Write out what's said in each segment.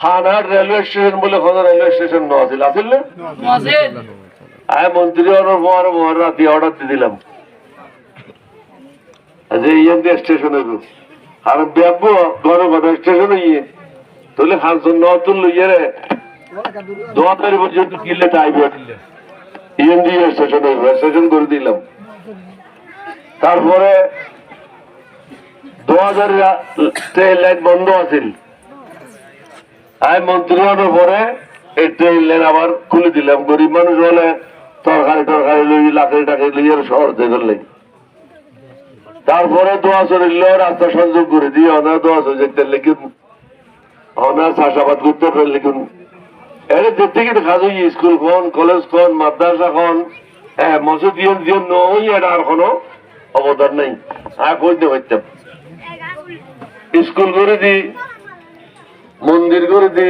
হানার railway station বলে কোন railway station নছিল আসল না আয় মন্ত্রী মহার রাতে অর্ডার দিয়ে দিলাম যে ইয়ে স্টেশনের আর ব্যাপো গণগণ স্টেশন ইয়ে তাহলে খানসন নতুন লইয়ে রে 2000 পর্যন্ত কিনলে টাইবে ইএনডি স্টেশন করে দিলাম তারপরে 2000 ট্রেন লাইন বন্ধ আছিল আয় মন্ত্রী হওয়ার পরে এই ট্রেন লাইন আবার খুলে দিলাম গরিব মানুষ হলে তরকারি লই লাকড়ি টাকড়ি লইয়ে শহর থেকে করলে তারপরে দোয়া চলিল রাস্তা সংযোগ করে দিয়ে অনার দোয়া যেতে লিখুন অনার চাষাবাদ করতে পারে লিখুন এর যেতে কিন্তু কাজ স্কুল খন কলেজ খন মাদ্রাসা খন মসজিদ দিয়ে নই এটা আর কোনো অবদান নেই আর করতে পারতাম স্কুল করে দি মন্দির করে দি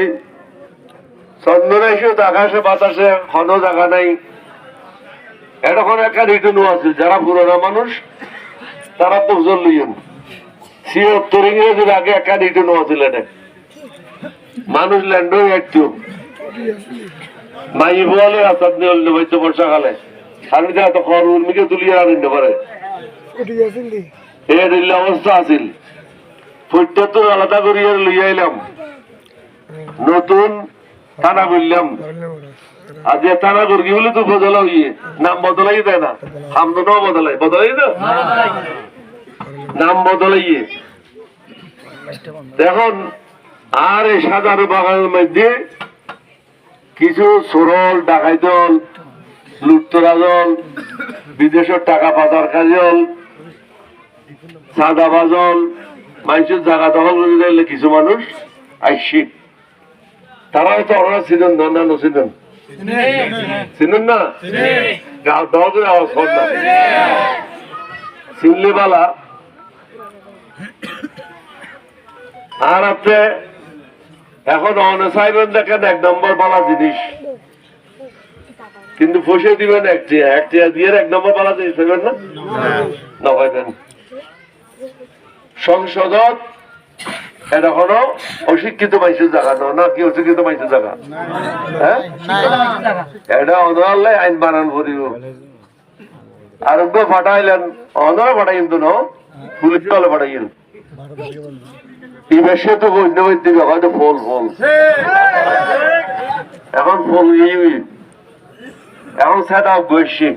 চন্দনা এসে আকাশে বাতাসে ঘন জায়গা নাই এটা কোনো একটা রিটার্ন আছে যারা পুরোনো মানুষ তারা তো লইয়েন 76 ইংরেজির আগে একটা রিটার্ন আছিল এটা মানুষ ল্যান্ড হয়ে একটু মাই বলে রাস্তার নিয়ে হইতো বর্ষাকালে আমি যা তো খড় উর্মিকে তুলিয়ে আনিতে পারে এর অবস্থা আছিল ফুটটা আলাদা করিয়ে লইয়া এলাম নতুন থানা বললাম আজ থানা করি বলে তো বদলা হইয়ে নাম বদলাই দেয় না হামদনও বদলাই না নাম বদলাইয়ে এখন আর এই সাধারণ বাগানের মধ্যে কিছু সরল ডাকাই দল লুটতরা দল বিদেশের টাকা পাচারকারী দল সাদাবাজল মানুষের জায়গা দখল করে দিলে কিছু মানুষ আইসি তারা হয়তো ওনারা ছিলেন না নছিলেন চিনেন না গাঁও দল করে আওয়াজ কর না চিনলে বালা আর আপনি এখন অনসাইবেন দেখেন 1 নম্বর বালা জিনিস কিন্তু ফসে দিবেন একটিয়া দিয়ে 1 নম্বর বালা জিনিস হইবেন না না হইবেন সংসদত এটা কোনো অশিক্ষিত মানুষের জায়গা না কি অশিক্ষিত মানুষের জায়গা হ্যাঁ এটা অনলে আইন বানান করিব আরোগ্য ফাটাইলেন অনরা ফাটাই কিন্তু ন পুলিশ বলে ফাটাইল এই বেশে তো বৈদ্য হয়তো ফল এখন ফল এখন সেটা বসছি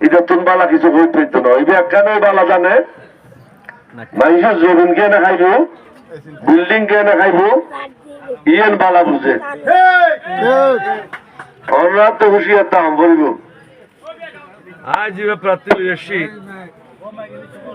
এটা তুমি বালা কিছু বইতে না এই কেন বালা জানে মানুষের জমিন কে না খাইব বিল্ডিং কে না খাইব ইয়েন বালা বুঝে অনরাত তো হুশিয়ার দাম বলব আজ প্রার্থী